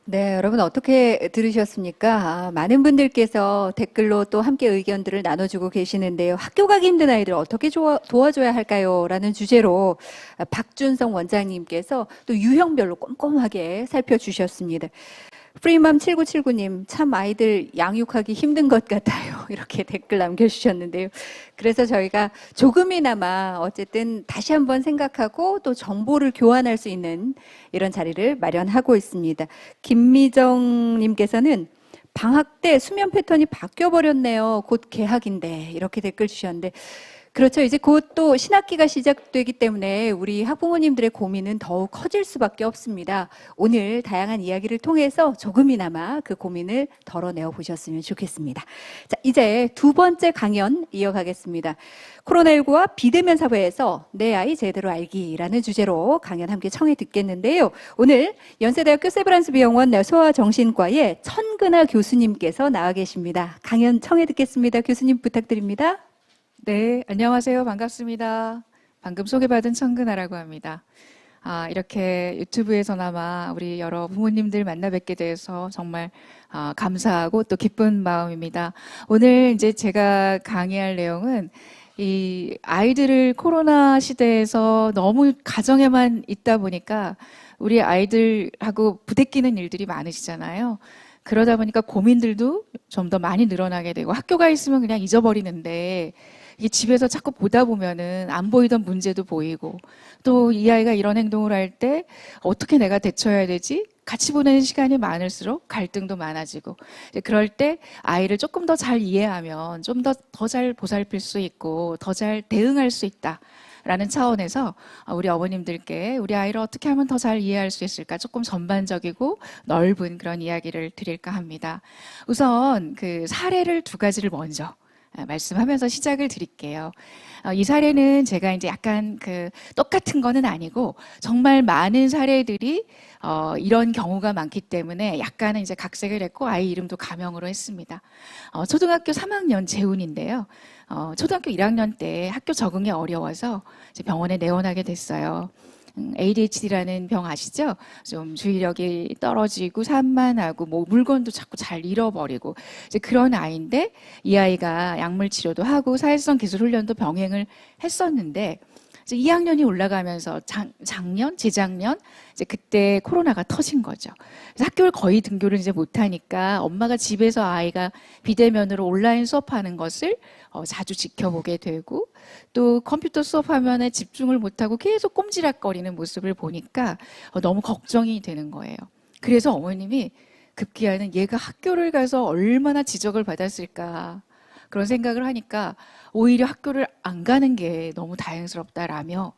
네, 여러분 어떻게 들으셨습니까? 많은 분들께서 댓글로 또 함께 의견들을 나눠주고 계시는데요. 학교 가기 힘든 아이들 어떻게 도와줘야 할까요? 라는 주제로 박준성 원장님께서 또 유형별로 꼼꼼하게 살펴주셨습니다. 프리맘 7979님, 참 아이들 양육하기 힘든 것 같아요. 이렇게 댓글 남겨주셨는데요. 그래서 저희가 조금이나마 어쨌든 다시 한번 생각하고 또 정보를 교환할 수 있는 이런 자리를 마련하고 있습니다. 김미정님께서는 방학 때 수면 패턴이 바뀌어 버렸네요. 곧 개학인데 이렇게 댓글 주셨는데 그렇죠. 이제 곧 또 신학기가 시작되기 때문에 우리 학부모님들의 고민은 더욱 커질 수밖에 없습니다. 오늘 다양한 이야기를 통해서 조금이나마 그 고민을 덜어내어 보셨으면 좋겠습니다. 자, 이제 두 번째 강연 이어가겠습니다. 코로나19와 비대면 사회에서 내 아이 제대로 알기라는 주제로 강연 함께 청해 듣겠는데요. 오늘 연세대학교 세브란스병원 소아정신과의 천근아 교수님께서 나와 계십니다. 강연 청해 듣겠습니다. 교수님 부탁드립니다. 네, 안녕하세요. 반갑습니다. 방금 소개받은 천근아라고 합니다. 이렇게 유튜브에서나마 우리 여러 부모님들 만나 뵙게 돼서 정말 감사하고 또 기쁜 마음입니다. 오늘 이제 제가 강의할 내용은 이 아이들을 코로나 시대에서 너무 가정에만 있다 보니까 우리 아이들하고 부대끼는 일들이 많으시잖아요. 그러다 보니까 고민들도 좀 더 많이 늘어나게 되고 학교가 있으면 그냥 잊어버리는데 이게 집에서 자꾸 보다 보면은 안 보이던 문제도 보이고 또 이 아이가 이런 행동을 할 때 어떻게 내가 대처해야 되지? 같이 보내는 시간이 많을수록 갈등도 많아지고 이제 그럴 때 아이를 조금 더 잘 이해하면 좀 더 잘 보살필 수 있고 더 잘 대응할 수 있다. 라는 차원에서 우리 어머님들께 우리 아이를 어떻게 하면 더 잘 이해할 수 있을까 조금 전반적이고 넓은 그런 이야기를 드릴까 합니다. 우선 그 사례를 두 가지를 먼저 말씀하면서 시작을 드릴게요. 이 사례는 제가 이제 약간 그 똑같은 거는 아니고 정말 많은 사례들이 이런 경우가 많기 때문에 약간은 이제 각색을 했고 아이 이름도 가명으로 했습니다. 초등학교 3학년 재훈인데요. 초등학교 1학년 때 학교 적응이 어려워서 이제 병원에 내원하게 됐어요. ADHD라는 병 아시죠? 좀 주의력이 떨어지고 산만하고 뭐 물건도 자꾸 잘 잃어버리고 이제 그런 아이인데 이 아이가 약물 치료도 하고 사회성 기술 훈련도 병행을 했었는데 이제 2학년이 올라가면서 작년, 재작년 이제 그때 코로나가 터진 거죠. 그래서 학교를 거의 등교를 이제 못하니까 엄마가 집에서 아이가 비대면으로 온라인 수업하는 것을 자주 지켜보게 되고 또 컴퓨터 수업 화면에 집중을 못하고 계속 꼼지락거리는 모습을 보니까 너무 걱정이 되는 거예요. 그래서 어머님이 급기야는 얘가 학교를 가서 얼마나 지적을 받았을까 그런 생각을 하니까 오히려 학교를 안 가는 게 너무 다행스럽다라며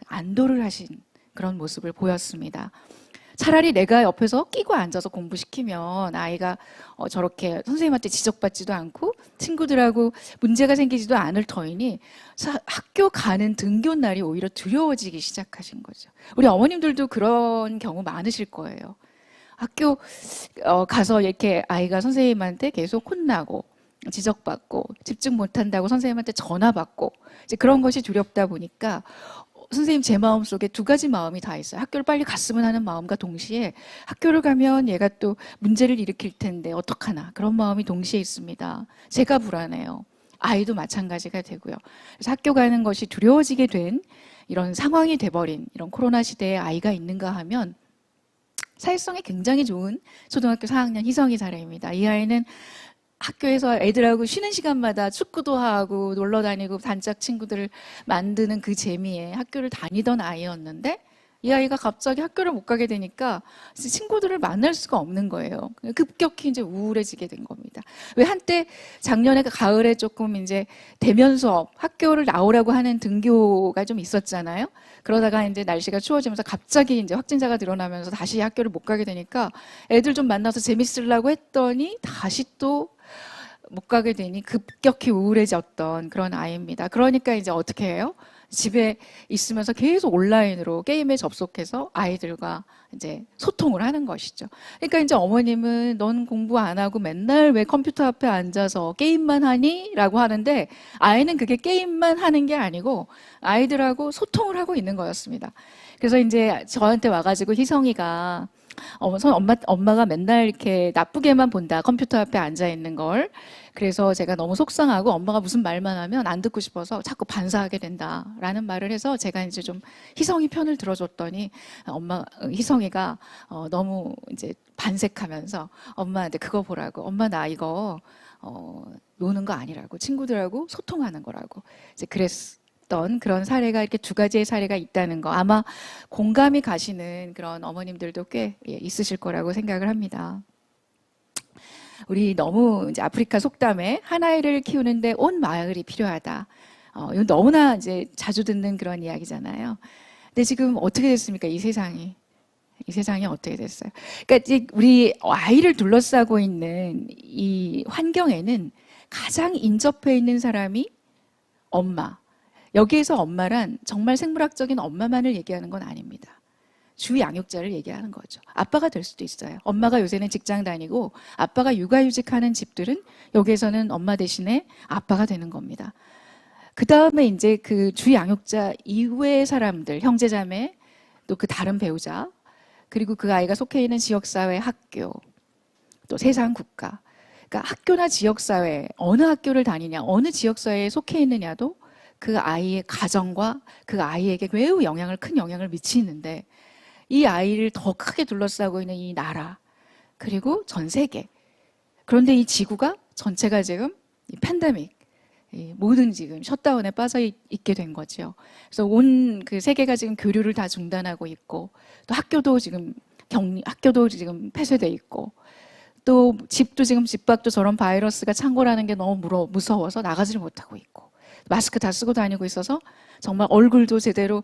안도를 하신 그런 모습을 보였습니다. 차라리 내가 옆에서 끼고 앉아서 공부시키면 아이가 저렇게 선생님한테 지적받지도 않고 친구들하고 문제가 생기지도 않을 터이니 학교 가는 등교 날이 오히려 두려워지기 시작하신 거죠. 우리 어머님들도 그런 경우 많으실 거예요. 학교 가서 이렇게 아이가 선생님한테 계속 혼나고 지적받고 집중 못한다고 선생님한테 전화받고 이제 그런 것이 두렵다 보니까 선생님 제 마음속에 두 가지 마음이 다 있어요. 학교를 빨리 갔으면 하는 마음과 동시에 학교를 가면 얘가 또 문제를 일으킬 텐데 어떡하나 그런 마음이 동시에 있습니다. 제가 불안해요. 아이도 마찬가지가 되고요. 그래서 학교 가는 것이 두려워지게 된 이런 상황이 돼버린 이런 코로나 시대에 아이가 있는가 하면 사회성이 굉장히 좋은 초등학교 4학년 희성이 사례입니다. 이 아이는 학교에서 애들하고 쉬는 시간마다 축구도 하고 놀러 다니고 단짝 친구들을 만드는 그 재미에 학교를 다니던 아이였는데 이 아이가 갑자기 학교를 못 가게 되니까 친구들을 만날 수가 없는 거예요. 급격히 이제 우울해지게 된 겁니다. 왜 한때 작년에 가을에 조금 이제 대면 수업, 학교를 나오라고 하는 등교가 좀 있었잖아요. 그러다가 이제 날씨가 추워지면서 갑자기 이제 확진자가 늘어나면서 다시 학교를 못 가게 되니까 애들 좀 만나서 재밌으려고 했더니 다시 또 못 가게 되니 급격히 우울해졌던 그런 아이입니다. 그러니까 이제 어떻게 해요? 집에 있으면서 계속 온라인으로 게임에 접속해서 아이들과 이제 소통을 하는 것이죠. 그러니까 이제 어머님은 넌 공부 안 하고 맨날 왜 컴퓨터 앞에 앉아서 게임만 하니? 라고 하는데 아이는 그게 게임만 하는 게 아니고 아이들하고 소통을 하고 있는 거였습니다. 그래서 이제 저한테 와가지고 희성이가 엄마가 맨날 이렇게 나쁘게만 본다. 컴퓨터 앞에 앉아 있는 걸. 그래서 제가 너무 속상하고 엄마가 무슨 말만 하면 안 듣고 싶어서 자꾸 반사하게 된다라는 말을 해서 제가 이제 좀 희성이 편을 들어줬더니 희성이가 너무 이제 반색하면서 엄마한테 그거 보라고. 엄마 나 이거 노는 거 아니라고. 친구들하고 소통하는 거라고. 이제 그랬던 그런 사례가 이렇게 두 가지의 사례가 있다는 거. 아마 공감이 가시는 그런 어머님들도 꽤 있으실 거라고 생각을 합니다. 우리 너무 이제 아프리카 속담에 한 아이를 키우는데 온 마을이 필요하다. 이건 너무나 이제 자주 듣는 그런 이야기잖아요. 근데 지금 어떻게 됐습니까? 이 세상이. 이 세상이 어떻게 됐어요? 그러니까 이제 우리 아이를 둘러싸고 있는 이 환경에는 가장 인접해 있는 사람이 엄마. 여기에서 엄마란 정말 생물학적인 엄마만을 얘기하는 건 아닙니다. 주 양육자를 얘기하는 거죠. 아빠가 될 수도 있어요. 엄마가 요새는 직장 다니고 아빠가 육아휴직하는 집들은 여기에서는 엄마 대신에 아빠가 되는 겁니다. 그 다음에 이제 그 주 양육자 이외의 사람들, 형제자매, 또 그 다른 배우자, 그리고 그 아이가 속해 있는 지역사회, 학교, 또 세상, 국가. 그러니까 학교나 지역사회, 어느 학교를 다니냐, 어느 지역사회에 속해 있느냐도 그 아이의 가정과 그 아이에게 매우 큰 영향을 미치는데 이 아이를 더 크게 둘러싸고 있는 이 나라, 그리고 전 세계. 그런데 이 지구가 전체가 지금 이 팬데믹, 모든 지금 셧다운에 빠져 있게 된 거죠. 그래서 온 그 세계가 지금 교류를 다 중단하고 있고, 또 학교도 지금 폐쇄돼 있고, 또 집도 지금 집 밖도 저런 바이러스가 창궐하는 게 너무 무서워서 나가지를 못하고 있고, 마스크 다 쓰고 다니고 있어서 정말 얼굴도 제대로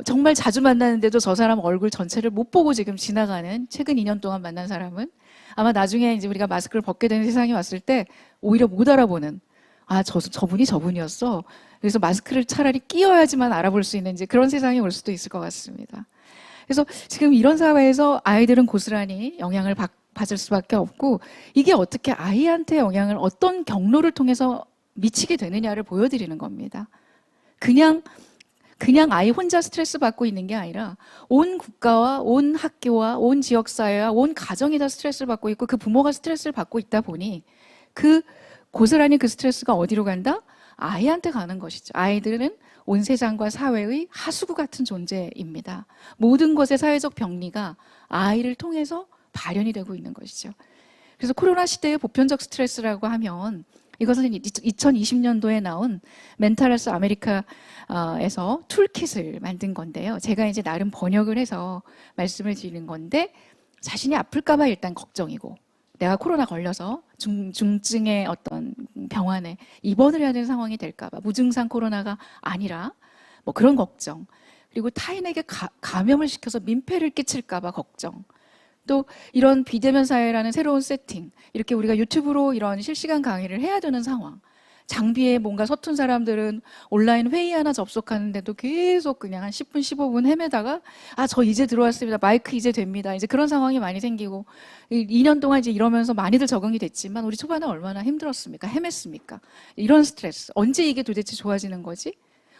정말 자주 만나는데도 저 사람 얼굴 전체를 못 보고 지금 지나가는, 최근 2년 동안 만난 사람은 아마 나중에 이제 우리가 마스크를 벗게 되는 세상이 왔을 때 오히려 못 알아보는, 저분이 저분이었어. 그래서 마스크를 차라리 끼워야지만 알아볼 수 있는 이제 그런 세상이 올 수도 있을 것 같습니다. 그래서 지금 이런 사회에서 아이들은 고스란히 영향을 받을 수밖에 없고, 이게 어떻게 아이한테 영향을 어떤 경로를 통해서 미치게 되느냐를 보여드리는 겁니다. 그냥 아이 혼자 스트레스 받고 있는 게 아니라 온 국가와 온 학교와 온 지역사회와 온 가정이 다 스트레스를 받고 있고 그 부모가 스트레스를 받고 있다 보니 고스란히 그 스트레스가 어디로 간다? 아이한테 가는 것이죠. 아이들은 온 세상과 사회의 하수구 같은 존재입니다. 모든 것의 사회적 병리가 아이를 통해서 발현이 되고 있는 것이죠. 그래서 코로나 시대의 보편적 스트레스라고 하면 이것은 2020년도에 나온 멘탈헬스 아메리카에서 툴킷을 만든 건데요. 제가 이제 나름 번역을 해서 말씀을 드리는 건데, 자신이 아플까봐 일단 걱정이고, 내가 코로나 걸려서 중증의 어떤 병원에 입원을 해야 되는 상황이 될까봐, 무증상 코로나가 아니라 뭐 그런 걱정, 그리고 타인에게 감염을 시켜서 민폐를 끼칠까봐 걱정, 또 이런 비대면 사회라는 새로운 세팅, 이렇게 우리가 유튜브로 이런 실시간 강의를 해야 되는 상황, 장비에 뭔가 서툰 사람들은 온라인 회의 하나 접속하는데도 계속 그냥 한 10분, 15분 헤매다가 저 이제 들어왔습니다. 마이크 이제 됩니다. 이제 그런 상황이 많이 생기고, 2년 동안 이제 이러면서 많이들 적응이 됐지만 우리 초반에 얼마나 힘들었습니까? 헤맸습니까? 이런 스트레스. 언제 이게 도대체 좋아지는 거지?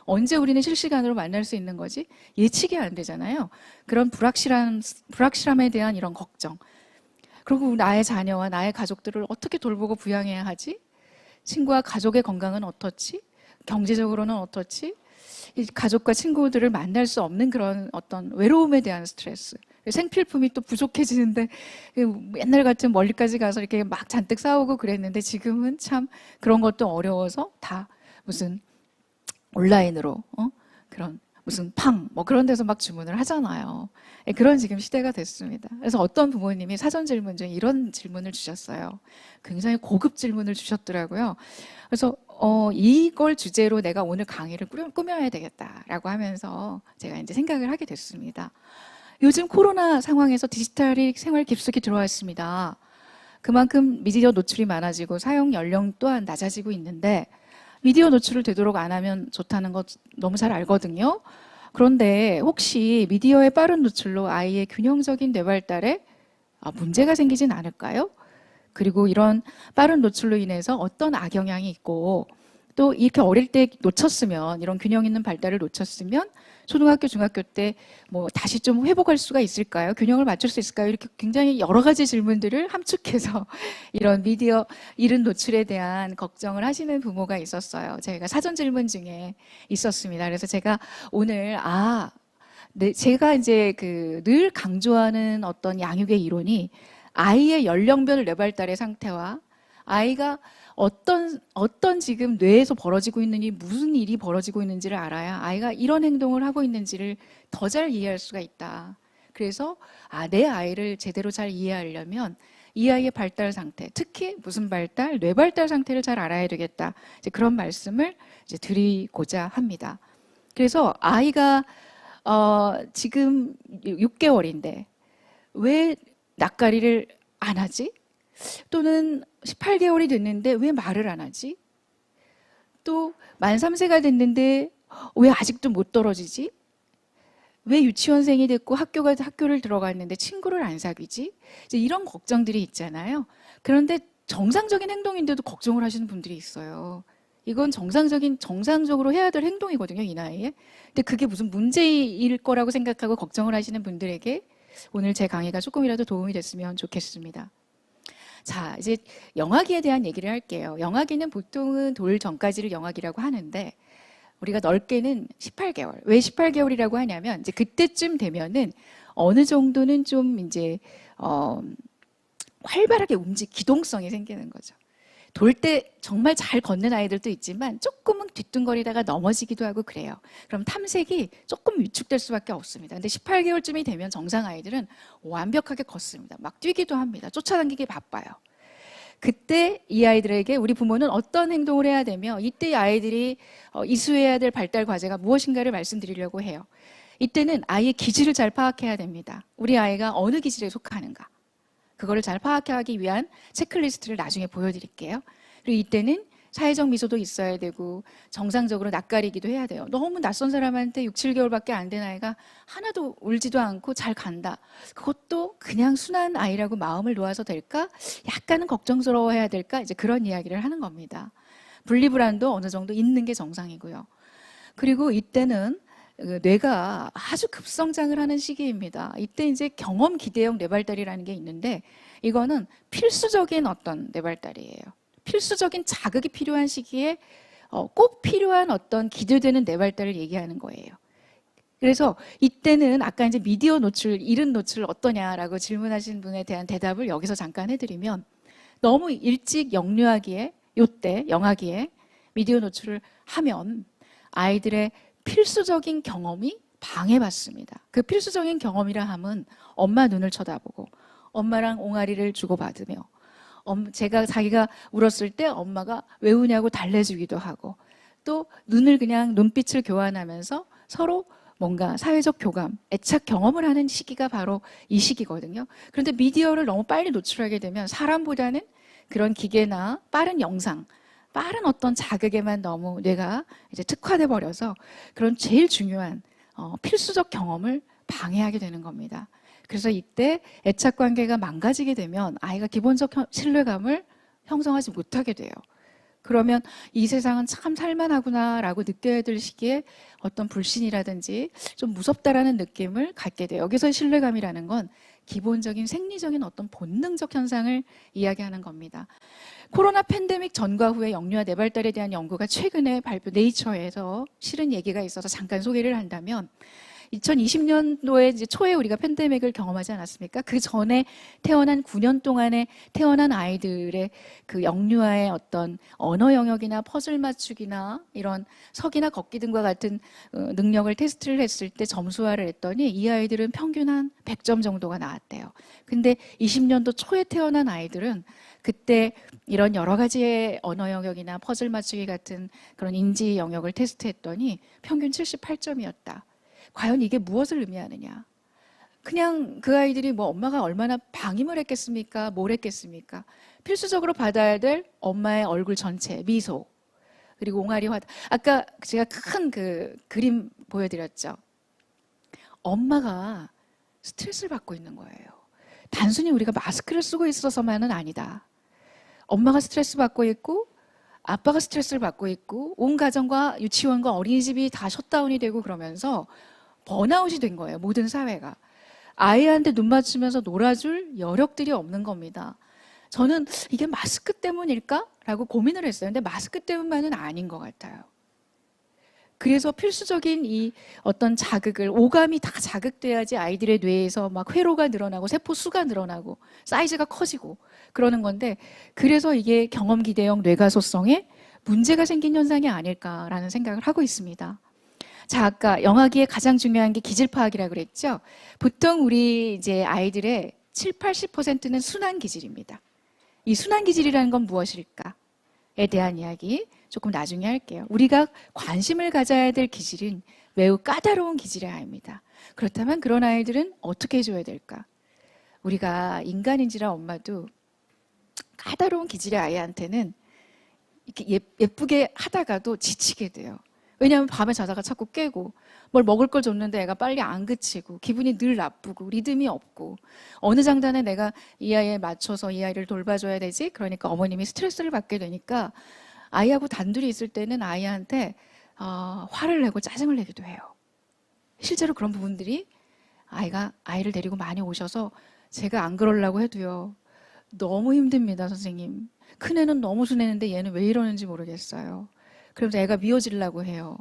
언제 우리는 실시간으로 만날 수 있는 거지? 예측이 안 되잖아요. 그런 불확실함에 대한 이런 걱정. 그리고 나의 자녀와 나의 가족들을 어떻게 돌보고 부양해야 하지? 친구와 가족의 건강은 어떻지? 경제적으로는 어떻지? 이 가족과 친구들을 만날 수 없는 그런 어떤 외로움에 대한 스트레스. 생필품이 또 부족해지는데 옛날 같은 멀리까지 가서 이렇게 막 잔뜩 싸우고 그랬는데 지금은 참 그런 것도 어려워서 다 무슨 온라인으로 그런 무슨 뭐 그런 데서 막 주문을 하잖아요. 그런 지금 시대가 됐습니다. 그래서 어떤 부모님이 사전 질문 중에 이런 질문을 주셨어요. 굉장히 고급 질문을 주셨더라고요. 그래서 이걸 주제로 내가 오늘 강의를 꾸며야 되겠다라고 하면서 제가 이제 생각을 하게 됐습니다. 요즘 코로나 상황에서 디지털이 생활 깊숙이 들어왔습니다. 그만큼 미디어 노출이 많아지고 사용 연령 또한 낮아지고 있는데, 미디어 노출을 되도록 안 하면 좋다는 거 너무 잘 알거든요. 그런데 혹시 미디어의 빠른 노출로 아이의 균형적인 뇌발달에 문제가 생기진 않을까요? 그리고 이런 빠른 노출로 인해서 어떤 악영향이 있고, 또 이렇게 어릴 때 놓쳤으면, 이런 균형 있는 발달을 놓쳤으면 초등학교, 중학교 때 뭐 다시 좀 회복할 수가 있을까요? 균형을 맞출 수 있을까요? 이렇게 굉장히 여러 가지 질문들을 함축해서 이런 미디어 이른 노출에 대한 걱정을 하시는 부모가 있었어요. 제가 사전 질문 중에 있었습니다. 그래서 제가 오늘 네, 제가 이제 늘 강조하는 어떤 양육의 이론이 아이의 연령별 뇌발달의 상태와 아이가 어떤 지금 뇌에서 벌어지고 있는지, 무슨 일이 벌어지고 있는지를 알아야 아이가 이런 행동을 하고 있는지를 더 잘 이해할 수가 있다. 그래서 내 아이를 제대로 잘 이해하려면 이 아이의 발달 상태, 특히 무슨 발달, 뇌발달 상태를 잘 알아야 되겠다. 이제 그런 말씀을 이제 드리고자 합니다. 그래서 아이가 지금 6개월인데 왜 낯가리를 안 하지? 또는 18개월이 됐는데 왜 말을 안 하지? 또 만 3세가 됐는데 왜 아직도 못 떨어지지? 왜 유치원생이 됐고 학교를 들어갔는데 친구를 안 사귀지? 이제 이런 걱정들이 있잖아요. 그런데 정상적인 행동인데도 걱정을 하시는 분들이 있어요. 이건 정상적으로 해야 될 행동이거든요, 이 나이에. 근데 그게 무슨 문제일 거라고 생각하고 걱정을 하시는 분들에게 오늘 제 강의가 조금이라도 도움이 됐으면 좋겠습니다. 자, 이제 영아기에 대한 얘기를 할게요. 영아기는 보통은 돌 전까지를 영아기라고 하는데 우리가 넓게는 18개월. 왜 18개월이라고 하냐면 이제 그때쯤 되면은 어느 정도는 좀 이제 활발하게 기동성이 생기는 거죠. 돌 때 정말 잘 걷는 아이들도 있지만 조금은 뒤뚱거리다가 넘어지기도 하고 그래요. 그럼 탐색이 조금 위축될 수밖에 없습니다. 근데 18개월쯤이 되면 정상 아이들은 완벽하게 걷습니다. 막 뛰기도 합니다. 쫓아다니기 바빠요. 그때 이 아이들에게 우리 부모는 어떤 행동을 해야 되며 이때 아이들이 이수해야 될 발달 과제가 무엇인가를 말씀드리려고 해요. 이때는 아이의 기질을 잘 파악해야 됩니다. 우리 아이가 어느 기질에 속하는가. 그거를 잘 파악하기 위한 체크리스트를 나중에 보여드릴게요. 그리고 이때는 사회적 미소도 있어야 되고 정상적으로 낯가리기도 해야 돼요. 너무 낯선 사람한테 6, 7개월밖에 안 된 아이가 하나도 울지도 않고 잘 간다. 그것도 그냥 순한 아이라고 마음을 놓아서 될까? 약간은 걱정스러워해야 될까? 이제 그런 이야기를 하는 겁니다. 분리불안도 어느 정도 있는 게 정상이고요. 그리고 이때는 뇌가 아주 급성장을 하는 시기입니다. 이때 이제 경험 기대형 뇌발달이라는 게 있는데 이거는 필수적인 어떤 뇌발달이에요. 필수적인 자극이 필요한 시기에 꼭 필요한 어떤 기대되는 뇌발달을 얘기하는 거예요. 그래서 이때는 아까 이제 미디어 노출, 이른 노출 어떠냐라고 질문하신 분에 대한 대답을 여기서 잠깐 해드리면 너무 일찍 영유아기에, 요때 영아기에 미디어 노출을 하면 아이들의 필수적인 경험이 방해받습니다. 그 필수적인 경험이라 함은 엄마 눈을 쳐다보고 엄마랑 옹알이를 주고받으며 자기가 울었을 때 엄마가 왜 우냐고 달래주기도 하고 또 눈빛을 교환하면서 서로 뭔가 사회적 교감, 애착 경험을 하는 시기가 바로 이 시기거든요. 그런데 미디어를 너무 빨리 노출하게 되면 사람보다는 그런 기계나 빠른 영상, 빠른 어떤 자극에만 너무 뇌가 이제 특화돼 버려서 그런 제일 중요한 필수적 경험을 방해하게 되는 겁니다. 그래서 이때 애착 관계가 망가지게 되면 아이가 기본적 신뢰감을 형성하지 못하게 돼요. 그러면 이 세상은 참 살만하구나라고 느껴야 될 시기에 어떤 불신이라든지 좀 무섭다라는 느낌을 갖게 돼요. 여기서 신뢰감이라는 건 기본적인 생리적인 어떤 본능적 현상을 이야기하는 겁니다. 코로나 팬데믹 전과 후에 영유아 뇌발달에 대한 연구가 최근에 발표 네이처에서 실은 얘기가 있어서 잠깐 소개를 한다면 2020년도에 이제 초에 우리가 팬데믹을 경험하지 않았습니까? 그 전에 태어난 9년 동안에 태어난 아이들의 그 영유아의 어떤 언어 영역이나 퍼즐 맞추기나 이런 서기나 걷기 등과 같은 능력을 테스트를 했을 때 점수화를 했더니 이 아이들은 평균 한 100점 정도가 나왔대요. 근데 20년도 초에 태어난 아이들은 그때 이런 여러 가지의 언어 영역이나 퍼즐 맞추기 같은 그런 인지 영역을 테스트했더니 평균 78점이었다. 과연 이게 무엇을 의미하느냐? 그냥 그 아이들이 뭐 엄마가 얼마나 방임을 했겠습니까? 뭘 했겠습니까? 필수적으로 받아야 될 엄마의 얼굴 전체, 미소, 그리고 옹알이 화다. 아까 제가 큰 그 그림 보여드렸죠. 엄마가 스트레스를 받고 있는 거예요. 단순히 우리가 마스크를 쓰고 있어서만은 아니다. 엄마가 스트레스 받고 있고 아빠가 스트레스를 받고 있고 온 가정과 유치원과 어린이집이 다 셧다운이 되고 그러면서 번아웃이 된 거예요. 모든 사회가. 아이한테 눈 맞추면서 놀아줄 여력들이 없는 겁니다. 저는 이게 마스크 때문일까? 라고 고민을 했어요. 근데 마스크 때문만은 아닌 것 같아요. 그래서 필수적인 이 어떤 자극을, 오감이 다 자극돼야지 아이들의 뇌에서 막 회로가 늘어나고 세포 수가 늘어나고 사이즈가 커지고 그러는 건데, 그래서 이게 경험 기대형 뇌가소성에 문제가 생긴 현상이 아닐까라는 생각을 하고 있습니다. 자, 아까 영아기에 가장 중요한 게 기질 파악이라고 그랬죠. 보통 우리 이제 아이들의 7, 80%는 순환 기질입니다. 이 순환 기질이라는 건 무엇일까에 대한 이야기 조금 나중에 할게요. 우리가 관심을 가져야 될 기질은 매우 까다로운 기질의 아이입니다. 그렇다면 그런 아이들은 어떻게 해줘야 될까? 우리가 인간인지라 엄마도 까다로운 기질의 아이한테는 이렇게 예쁘게 하다가도 지치게 돼요. 왜냐하면 밤에 자다가 자꾸 깨고 뭘 먹을 걸 줬는데 애가 빨리 안 그치고 기분이 늘 나쁘고 리듬이 없고 어느 장단에 내가 이 아이에 맞춰서 이 아이를 돌봐줘야 되지? 그러니까 어머님이 스트레스를 받게 되니까 아이하고 단둘이 있을 때는 아이한테 화를 내고 짜증을 내기도 해요. 실제로 그런 부분들이 아이를 데리고 많이 오셔서 제가 안 그러려고 해도요. 너무 힘듭니다, 선생님. 큰애는 너무 순했는데 얘는 왜 이러는지 모르겠어요. 그러면서 애가 미워지려고 해요.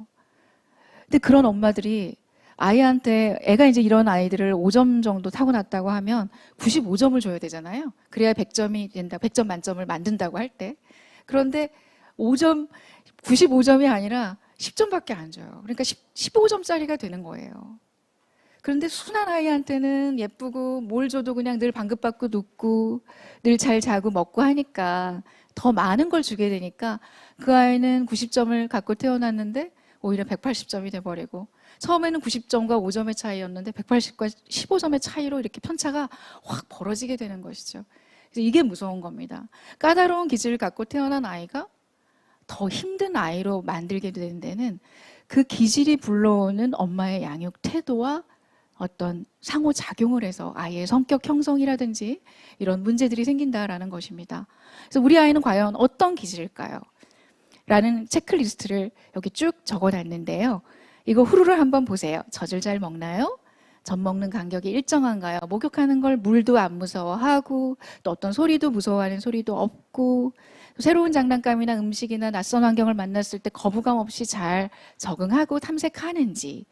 근데 그런 엄마들이 아이한테, 애가 이제 이런 아이들을 5점 정도 타고났다고 하면 95점을 줘야 되잖아요. 그래야 100점이 된다, 100점 만점을 만든다고 할 때. 그런데 5점, 95점이 아니라 10점밖에 안 줘요. 그러니까 15점짜리가 되는 거예요. 그런데 순한 아이한테는 예쁘고 뭘 줘도 그냥 늘 방긋받고 눕고 늘 잘 자고 먹고 하니까 더 많은 걸 주게 되니까 그 아이는 90점을 갖고 태어났는데 오히려 180점이 돼버리고, 처음에는 90점과 5점의 차이였는데 180과 15점의 차이로 이렇게 편차가 확 벌어지게 되는 것이죠. 그래서 이게 무서운 겁니다. 까다로운 기질을 갖고 태어난 아이가 더 힘든 아이로 만들게 되는 데는 그 기질이 불러오는 엄마의 양육 태도와 어떤 상호작용을 해서 아이의 성격 형성이라든지 이런 문제들이 생긴다라는 것입니다. 그래서 우리 아이는 과연 어떤 기질일까요? 라는 체크리스트를 여기 쭉 적어놨는데요. 이거 후루루 한번 보세요. 젖을 잘 먹나요? 젖 먹는 간격이 일정한가요? 목욕하는 걸 물도 안 무서워하고 또 어떤 소리도 무서워하는 소리도 없고, 새로운 장난감이나 음식이나 낯선 환경을 만났을 때 거부감 없이 잘 적응하고 탐색하는지,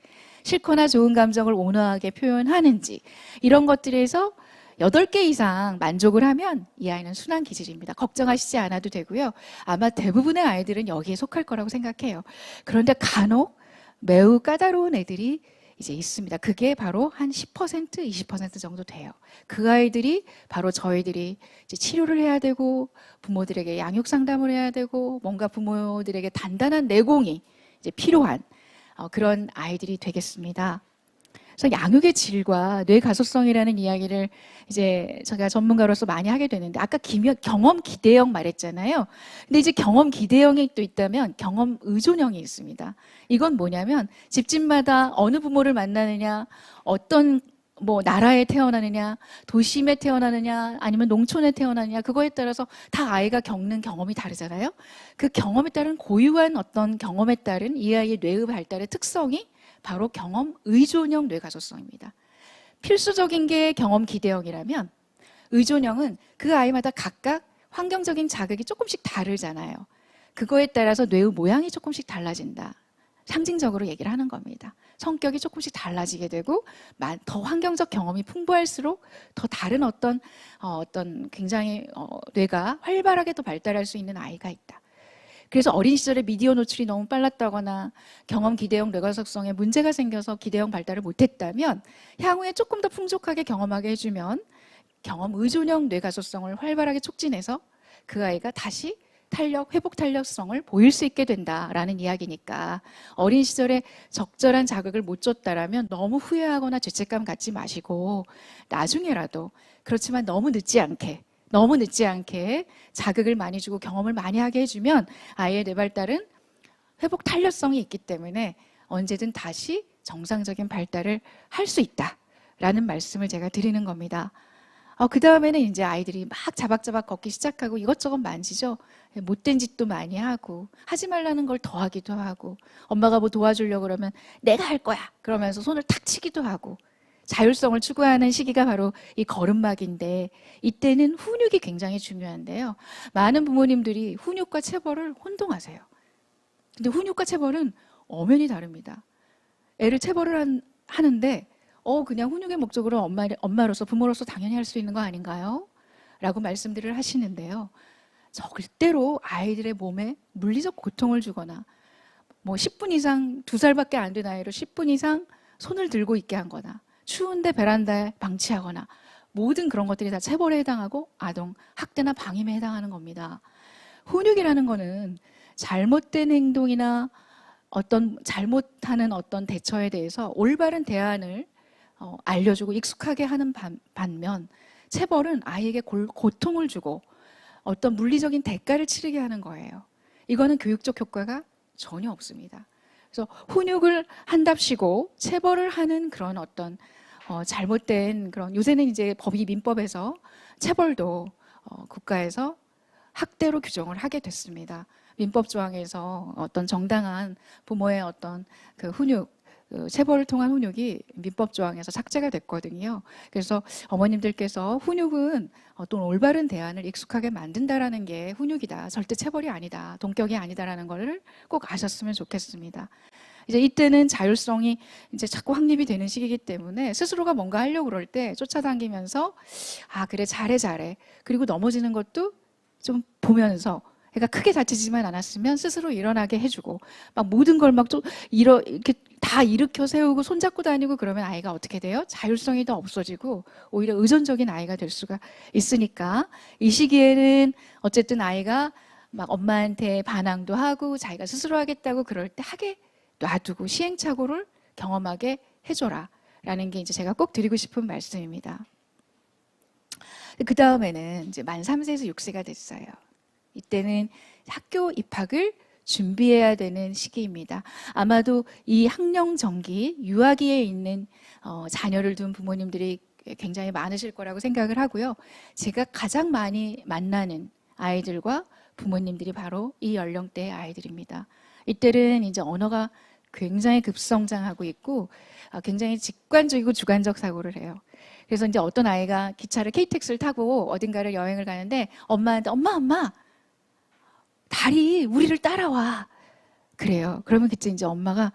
싫거나 좋은 감정을 온화하게 표현하는지, 이런 것들에서 8개 이상 만족을 하면 이 아이는 순한 기질입니다. 걱정하시지 않아도 되고요. 아마 대부분의 아이들은 여기에 속할 거라고 생각해요. 그런데 간혹 매우 까다로운 애들이 이제 있습니다. 그게 바로 한 10%, 20% 정도 돼요. 그 아이들이 바로 저희들이 이제 치료를 해야 되고 부모들에게 양육 상담을 해야 되고 뭔가 부모들에게 단단한 내공이 이제 필요한 그런 아이들이 되겠습니다. 그래서 양육의 질과 뇌 가소성이라는 이야기를 이제 제가 전문가로서 많이 하게 되는데, 아까 경험 기대형 말했잖아요. 근데 이제 경험 기대형이 또 있다면 경험 의존형이 있습니다. 이건 뭐냐면 집집마다 어느 부모를 만나느냐, 어떤 뭐 나라에 태어나느냐, 도심에 태어나느냐, 아니면 농촌에 태어나느냐, 그거에 따라서 다 아이가 겪는 경험이 다르잖아요. 그 경험에 따른 고유한 어떤 경험에 따른 이 아이의 뇌의 발달의 특성이 바로 경험 의존형 뇌가소성입니다. 필수적인 게 경험 기대형이라면 의존형은 그 아이마다 각각 환경적인 자극이 조금씩 다르잖아요. 그거에 따라서 뇌의 모양이 조금씩 달라진다. 상징적으로 얘기를 하는 겁니다. 성격이 조금씩 달라지게 되고 더 환경적 경험이 풍부할수록 더 다른 어떤 굉장히 뇌가 활발하게 더 발달할 수 있는 아이가 있다. 그래서 어린 시절에 미디어 노출이 너무 빨랐다거나 경험 기대형 뇌가소성에 문제가 생겨서 기대형 발달을 못했다면 향후에 조금 더 풍족하게 경험하게 해주면 경험 의존형 뇌가소성을 활발하게 촉진해서 그 아이가 다시 회복 탄력성을 보일 수 있게 된다라는 이야기니까, 어린 시절에 적절한 자극을 못 줬다라면 너무 후회하거나 죄책감 갖지 마시고 나중에라도, 그렇지만 너무 늦지 않게 자극을 많이 주고 경험을 많이 하게 해주면 아이의 뇌 발달은 회복 탄력성이 있기 때문에 언제든 다시 정상적인 발달을 할 수 있다라는 말씀을 제가 드리는 겁니다. 그 다음에는 이제 아이들이 막 자박자박 걷기 시작하고 이것저것 만지죠. 못된 짓도 많이 하고 하지 말라는 걸 더 하기도 하고 엄마가 뭐 도와주려고 그러면 내가 할 거야 그러면서 손을 탁 치기도 하고 자율성을 추구하는 시기가 바로 이 걸음막인데 이때는 훈육이 굉장히 중요한데요. 많은 부모님들이 훈육과 체벌을 혼동하세요. 근데 훈육과 체벌은 엄연히 다릅니다. 애를 체벌을 하는데 그냥 훈육의 목적으로 엄마로서 부모로서 당연히 할 수 있는 거 아닌가요? 라고 말씀들을 하시는데요. 절대로 아이들의 몸에 물리적 고통을 주거나 뭐 10분 이상 2살밖에 안 된 아이를 10분 이상 손을 들고 있게 한 거나 추운데 베란다에 방치하거나 모든 그런 것들이 다 체벌에 해당하고 아동 학대나 방임에 해당하는 겁니다. 훈육이라는 거는 잘못된 행동이나 어떤 잘못하는 어떤 대처에 대해서 올바른 대안을 알려주고 익숙하게 하는 반면 체벌은 아이에게 고통을 주고 어떤 물리적인 대가를 치르게 하는 거예요. 이거는 교육적 효과가 전혀 없습니다. 그래서 훈육을 한답시고 체벌을 하는 그런 어떤 잘못된 그런 요새는 이제 법이 민법에서 체벌도 국가에서 학대로 규정을 하게 됐습니다. 민법 조항에서 어떤 정당한 부모의 어떤 그 훈육, 체벌을 통한 훈육이 민법 조항에서 삭제가 됐거든요. 그래서 어머님들께서 훈육은 어떤 올바른 대안을 익숙하게 만든다라는 게 훈육이다. 절대 체벌이 아니다. 동격이 아니다라는 걸 꼭 아셨으면 좋겠습니다. 이제 이때는 자율성이 이제 자꾸 확립이 되는 시기이기 때문에 스스로가 뭔가 하려고 그럴 때 쫓아다니면서 그래 잘해 그리고 넘어지는 것도 좀 보면서 그러니까 크게 다치지만 않았으면 스스로 일어나게 해주고 막 모든 걸 막 이렇게 다 일으켜 세우고 손잡고 다니고 그러면 아이가 어떻게 돼요? 자율성이 더 없어지고 오히려 의존적인 아이가 될 수가 있으니까 이 시기에는 어쨌든 아이가 막 엄마한테 반항도 하고 자기가 스스로 하겠다고 그럴 때 하게 놔두고 시행착오를 경험하게 해줘라 라는 게 이제 제가 꼭 드리고 싶은 말씀입니다. 그 다음에는 이제 만 3세에서 6세가 됐어요. 이때는 학교 입학을 준비해야 되는 시기입니다. 아마도 이 학령 전기, 유아기에 있는 자녀를 둔 부모님들이 굉장히 많으실 거라고 생각을 하고요. 제가 가장 많이 만나는 아이들과 부모님들이 바로 이 연령대의 아이들입니다. 이때는 이제 언어가 굉장히 급성장하고 있고 굉장히 직관적이고 주관적 사고를 해요. 그래서 이제 어떤 아이가 기차를 KTX를 타고 어딘가를 여행을 가는데 엄마한테 엄마 달이 우리를 따라와 그래요. 그러면 그때 이제 엄마가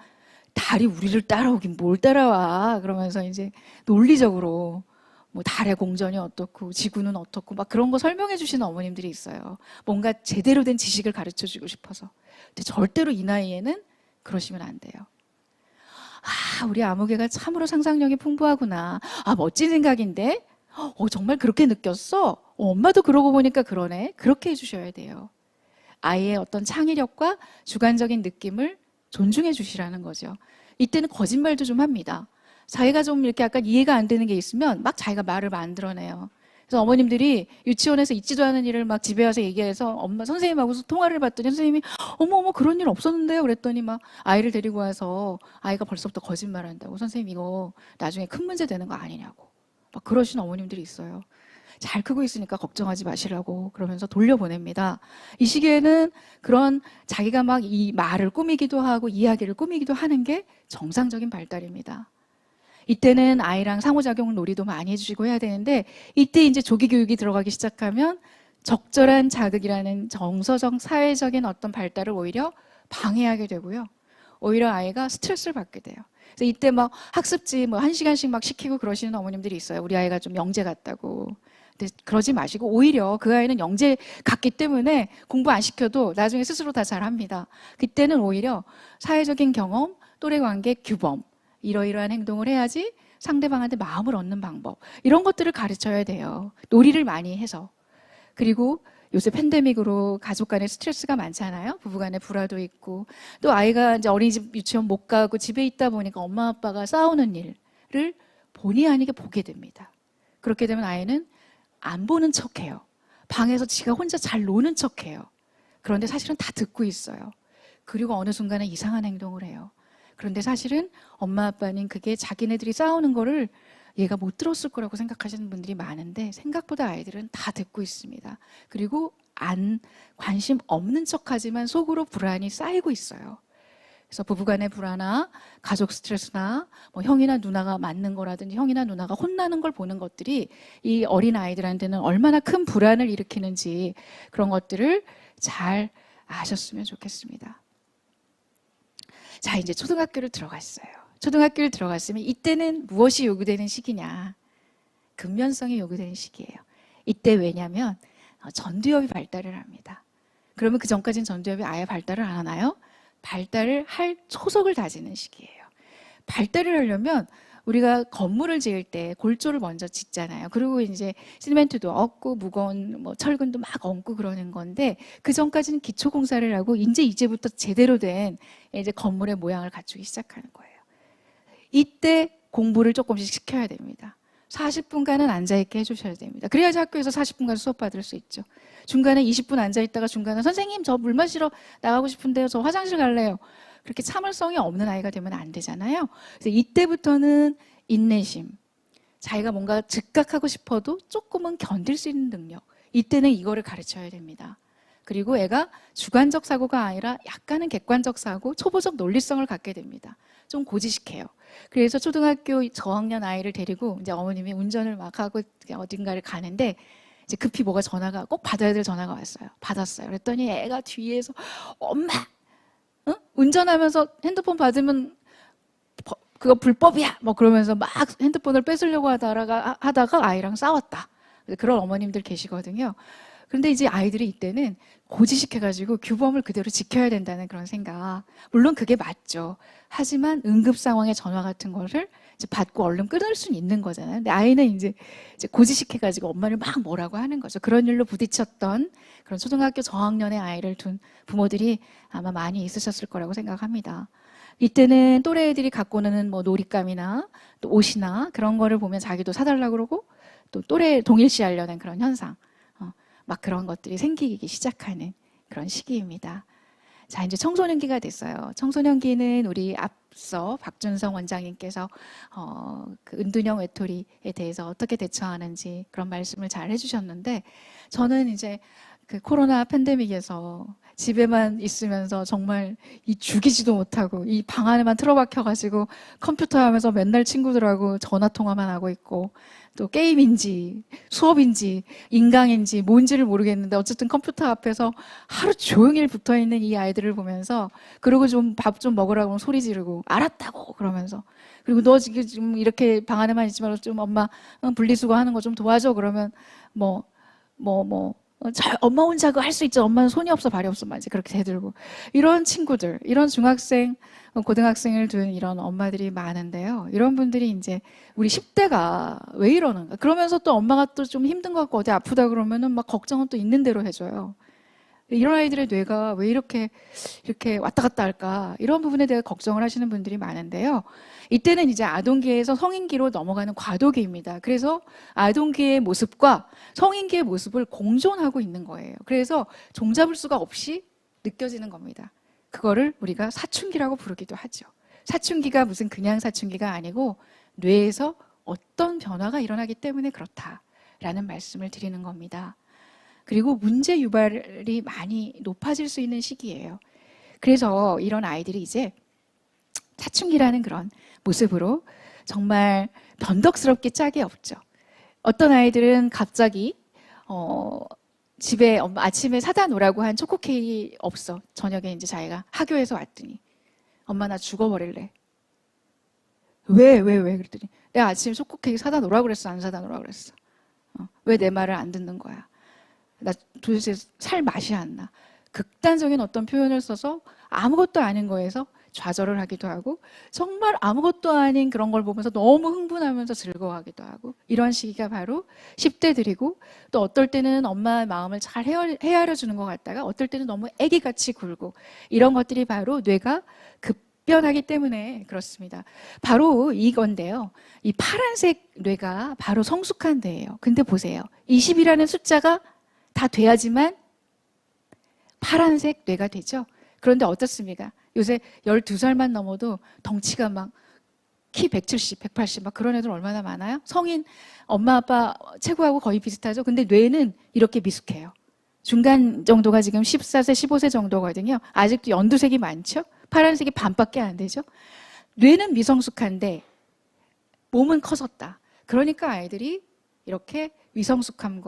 달이 우리를 따라오긴 뭘 따라와 그러면서 이제 논리적으로 뭐 달의 공전이 어떻고 지구는 어떻고 막 그런 거 설명해 주시는 어머님들이 있어요. 뭔가 제대로 된 지식을 가르쳐 주고 싶어서. 근데 절대로 이 나이에는 그러시면 안 돼요. 우리 아무개가 참으로 상상력이 풍부하구나. 멋진 생각인데? 정말 그렇게 느꼈어? 엄마도 그러고 보니까 그러네. 그렇게 해주셔야 돼요. 아이의 어떤 창의력과 주관적인 느낌을 존중해 주시라는 거죠. 이때는 거짓말도 좀 합니다. 자기가 좀 이렇게 약간 이해가 안 되는 게 있으면 막 자기가 말을 만들어내요. 그래서 어머님들이 유치원에서 있지도 않은 일을 막 집에 와서 얘기해서 엄마 선생님하고 통화를 받더니 선생님이 어머 그런 일 없었는데요 그랬더니 막 아이를 데리고 와서 아이가 벌써부터 거짓말한다고 선생님 이거 나중에 큰 문제 되는 거 아니냐고 막 그러시는 어머님들이 있어요. 잘 크고 있으니까 걱정하지 마시라고 그러면서 돌려보냅니다. 이 시기에는 그런 자기가 막 이 말을 꾸미기도 하고 이야기를 꾸미기도 하는 게 정상적인 발달입니다. 이때는 아이랑 상호작용 놀이도 많이 해주시고 해야 되는데 이때 이제 조기 교육이 들어가기 시작하면 적절한 자극이라는 정서적 사회적인 어떤 발달을 오히려 방해하게 되고요. 오히려 아이가 스트레스를 받게 돼요. 그래서 이때 막 학습지 뭐 1시간씩 막 시키고 그러시는 어머님들이 있어요. 우리 아이가 좀 영재 같다고. 근데 그러지 마시고 오히려 그 아이는 영재 같기 때문에 공부 안 시켜도 나중에 스스로 다 잘합니다. 그때는 오히려 사회적인 경험, 또래 관계 규범 이러이러한 행동을 해야지 상대방한테 마음을 얻는 방법 이런 것들을 가르쳐야 돼요. 놀이를 많이 해서. 그리고 요새 팬데믹으로 가족 간에 스트레스가 많잖아요. 부부 간에 불화도 있고 또 아이가 이제 어린이집 유치원 못 가고 집에 있다 보니까 엄마 아빠가 싸우는 일을 본의 아니게 보게 됩니다. 그렇게 되면 아이는 안 보는 척해요. 방에서 지가 혼자 잘 노는 척해요. 그런데 사실은 다 듣고 있어요. 그리고 어느 순간에 이상한 행동을 해요. 그런데 사실은 엄마 아빠는 그게 자기네들이 싸우는 거를 얘가 못 들었을 거라고 생각하시는 분들이 많은데 생각보다 아이들은 다 듣고 있습니다. 그리고 관심 없는 척하지만 속으로 불안이 쌓이고 있어요. 그래서 부부간의 불안이나 가족 스트레스나 뭐 형이나 누나가 맞는 거라든지 형이나 누나가 혼나는 걸 보는 것들이 이 어린 아이들한테는 얼마나 큰 불안을 일으키는지 그런 것들을 잘 아셨으면 좋겠습니다. 자, 이제 초등학교를 들어갔어요. 초등학교를 들어갔으면 이때는 무엇이 요구되는 시기냐? 근면성이 요구되는 시기예요. 이때 왜냐하면 전두엽이 발달을 합니다. 그러면 그 전까지는 전두엽이 아예 발달을 안 하나요? 발달을 할 초석을 다지는 시기예요. 발달을 하려면 우리가 건물을 지을 때 골조를 먼저 짓잖아요. 그리고 이제 시멘트도 얹고 무거운 뭐 철근도 막 얹고 그러는 건데 그 전까지는 기초 공사를 하고 이제부터 제대로 된 이제 건물의 모양을 갖추기 시작하는 거예요. 이때 공부를 조금씩 시켜야 됩니다. 40분간은 앉아있게 해주셔야 됩니다. 그래야지 학교에서 40분간 수업 받을 수 있죠. 중간에 20분 앉아있다가 중간에 선생님 저 물 마시러 나가고 싶은데요. 저 화장실 갈래요. 그렇게 참을성이 없는 아이가 되면 안 되잖아요. 그래서 이때부터는 인내심, 자기가 뭔가 즉각하고 싶어도 조금은 견딜 수 있는 능력, 이때는 이거를 가르쳐야 됩니다. 그리고 애가 주관적 사고가 아니라 약간은 객관적 사고, 초보적 논리성을 갖게 됩니다. 좀 고지식해요. 그래서 초등학교 저학년 아이를 데리고 이제 어머님이 운전을 막 하고 어딘가를 가는데 이제 급히 뭐가 전화가 꼭 받아야 될 전화가 왔어요. 받았어요. 그랬더니 애가 뒤에서 엄마, 응? 운전하면서 핸드폰 받으면 그거 불법이야. 뭐 그러면서 막 핸드폰을 뺏으려고 하다가 아이랑 싸웠다. 그런 어머님들 계시거든요. 그런데 이제 아이들이 이때는 고지식해가지고 규범을 그대로 지켜야 된다는 그런 생각. 물론 그게 맞죠. 하지만 응급 상황의 전화 같은 거를 이제 받고 얼른 끊을 수는 있는 거잖아요. 근데 아이는 이제 고지식해가지고 엄마를 막 뭐라고 하는 거죠. 그런 일로 부딪혔던 그런 초등학교 저학년의 아이를 둔 부모들이 아마 많이 있으셨을 거라고 생각합니다. 이때는 또래 애들이 갖고 오는 뭐 놀잇감이나 또 옷이나 그런 거를 보면 자기도 사달라고 그러고 또 또래 동일시하려는 그런 현상. 막 그런 것들이 생기기 시작하는 그런 시기입니다. 자, 이제 청소년기가 됐어요. 청소년기는 우리 앞서 박준성 원장님께서 그 은둔형 외톨이에 대해서 어떻게 대처하는지 그런 말씀을 잘 해주셨는데 저는 이제 그 코로나 팬데믹에서 집에만 있으면서 정말 이 죽이지도 못하고 이 방 안에만 틀어박혀가지고 컴퓨터 하면서 맨날 친구들하고 전화 통화만 하고 있고 또 게임인지 수업인지 인강인지 뭔지를 모르겠는데 어쨌든 컴퓨터 앞에서 하루 종일 붙어있는 이 아이들을 보면서 그리고 좀 밥 좀 먹으라고 하면 소리 지르고 알았다고 그러면서 그리고 너 지금 이렇게 방 안에만 있지 말고 좀 엄마 분리수거 하는 거 좀 도와줘 그러면 엄마 혼자 그거 할 수 있죠. 엄마는 손이 없어 발이 없어 막 이제 그렇게 대들고 이런 친구들, 이런 중학생, 고등학생을 둔 이런 엄마들이 많은데요. 이런 분들이 이제 우리 10대가 왜 이러는가? 그러면서 또 엄마가 또 좀 힘든 것 같고 어디 아프다 그러면은 막 걱정은 또 있는 대로 해줘요. 이런 아이들의 뇌가 왜 이렇게 왔다 갔다 할까? 이런 부분에 대해 걱정을 하시는 분들이 많은데요. 이때는 이제 아동기에서 성인기로 넘어가는 과도기입니다. 그래서 아동기의 모습과 성인기의 모습을 공존하고 있는 거예요. 그래서 종잡을 수가 없이 느껴지는 겁니다. 그거를 우리가 사춘기라고 부르기도 하죠. 사춘기가 무슨 그냥 사춘기가 아니고 뇌에서 어떤 변화가 일어나기 때문에 그렇다라는 말씀을 드리는 겁니다. 그리고 문제 유발이 많이 높아질 수 있는 시기예요. 그래서 이런 아이들이 이제 사춘기라는 그런 모습으로 정말 변덕스럽게 짝이 없죠. 어떤 아이들은 갑자기 집에 엄마 아침에 사다 놓으라고 한 초코 케이크 없어. 저녁에 이제 자기가 학교에서 왔더니 엄마 나 죽어버릴래. 왜? 그랬더니 내가 아침에 초코 케이크 사다 놓으라고 그랬어? 안 사다 놓으라고 그랬어? 왜 내 말을 안 듣는 거야? 나 도대체 살 맛이 안 나. 극단적인 어떤 표현을 써서 아무것도 아닌 거에서 좌절을 하기도 하고 정말 아무것도 아닌 그런 걸 보면서 너무 흥분하면서 즐거워하기도 하고 이런 시기가 바로 10대들이고 또 어떨 때는 엄마의 마음을 잘 헤아려 주는 것 같다가 어떨 때는 너무 애기같이 굴고 이런 것들이 바로 뇌가 급변하기 때문에 그렇습니다. 바로 이건데요. 이 파란색 뇌가 바로 성숙한 뇌예요. 근데 보세요. 20이라는 숫자가 다 돼야지만 파란색 뇌가 되죠. 그런데 어떻습니까? 요새 12살만 넘어도 덩치가 막 키 170, 180 막 그런 애들 얼마나 많아요? 성인 엄마 아빠 체구하고 거의 비슷하죠. 근데 뇌는 이렇게 미숙해요. 중간 정도가 지금 14세, 15세 정도거든요. 아직도 연두색이 많죠? 파란색이 반밖에 안 되죠? 뇌는 미성숙한데 몸은 커졌다. 그러니까 아이들이 이렇게 위성숙한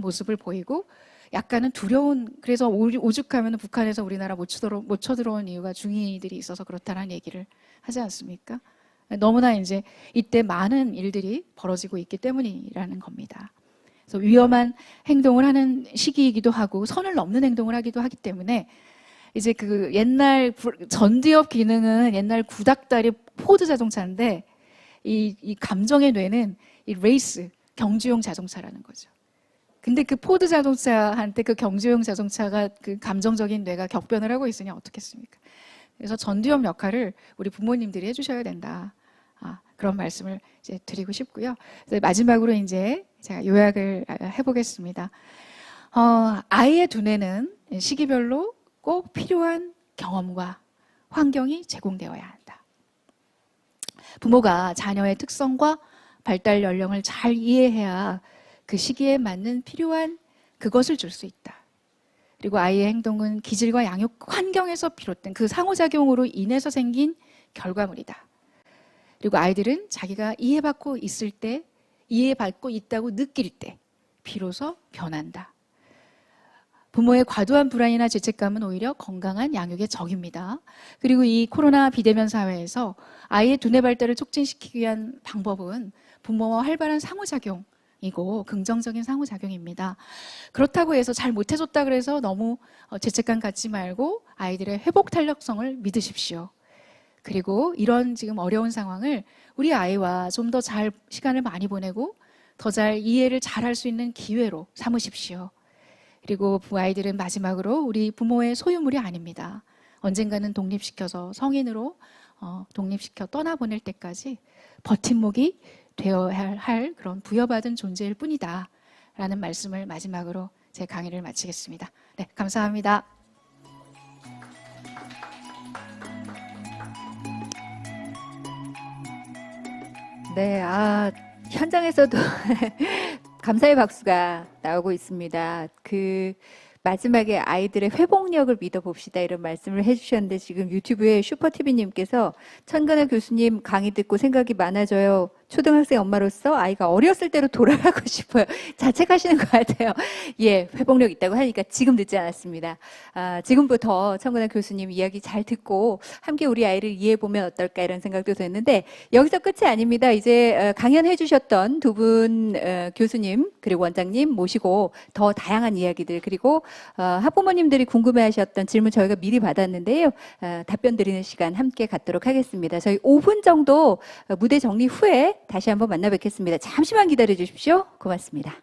모습을 보이고 약간은 두려운, 그래서 오죽하면 북한에서 우리나라 못 쳐들어온 이유가 중이들이 있어서 그렇다는 얘기를 하지 않습니까? 너무나 이제 이때 많은 일들이 벌어지고 있기 때문이라는 겁니다. 그래서 위험한 행동을 하는 시기이기도 하고 선을 넘는 행동을 하기도 하기 때문에 이제 그 옛날 전두엽 기능은 옛날 구닥다리 포드 자동차인데 이 감정의 뇌는 이 레이스 경주용 자동차라는 거죠. 근데 그 포드 자동차한테 그 경주용 자동차가 그 감정적인 뇌가 격변을 하고 있으니 어떻겠습니까? 그래서 전두엽 역할을 우리 부모님들이 해주셔야 된다. 그런 말씀을 이제 드리고 싶고요. 마지막으로 이제 제가 요약을 해보겠습니다. 아이의 두뇌는 시기별로 꼭 필요한 경험과 환경이 제공되어야 한다. 부모가 자녀의 특성과 발달 연령을 잘 이해해야 그 시기에 맞는 필요한 그것을 줄 수 있다. 그리고 아이의 행동은 기질과 양육 환경에서 비롯된 그 상호작용으로 인해서 생긴 결과물이다. 그리고 아이들은 자기가 이해받고 있을 때, 이해받고 있다고 느낄 때 비로소 변한다. 부모의 과도한 불안이나 죄책감은 오히려 건강한 양육의 적입니다. 그리고 이 코로나 비대면 사회에서 아이의 두뇌 발달을 촉진시키기 위한 방법은 부모와 활발한 상호작용이고 긍정적인 상호작용입니다. 그렇다고 해서 잘 못해줬다 그래서 너무 죄책감 갖지 말고 아이들의 회복 탄력성을 믿으십시오. 그리고 이런 지금 어려운 상황을 우리 아이와 좀 더 잘 시간을 많이 보내고 더 잘 이해를 잘 할 수 있는 기회로 삼으십시오. 그리고 아이들은 마지막으로 우리 부모의 소유물이 아닙니다. 언젠가는 독립시켜서 성인으로 독립시켜 떠나보낼 때까지 버팀목이 되어야 할 그런 부여받은 존재일 뿐이다 라는 말씀을 마지막으로 제 강의를 마치겠습니다. 네, 감사합니다. 네, 현장에서도 감사의 박수가 나오고 있습니다. 마지막에 아이들의 회복력을 믿어봅시다 이런 말씀을 해주셨는데 지금 유튜브에 슈퍼TV님께서 천근아 교수님 강의 듣고 생각이 많아져요. 초등학생 엄마로서 아이가 어렸을 때로 돌아가고 싶어요. 자책하시는 것 같아요. 예, 회복력 있다고 하니까 지금 늦지 않았습니다. 지금부터 천근아 교수님 이야기 잘 듣고 함께 우리 아이를 이해해보면 어떨까 이런 생각도 됐는데 여기서 끝이 아닙니다. 이제 강연해 주셨던 두 분 교수님 그리고 원장님 모시고 더 다양한 이야기들 그리고 학부모님들이 궁금해하셨던 질문 저희가 미리 받았는데요. 답변 드리는 시간 함께 갖도록 하겠습니다. 저희 5분 정도 무대 정리 후에 다시 한번 만나 뵙겠습니다. 잠시만 기다려 주십시오. 고맙습니다.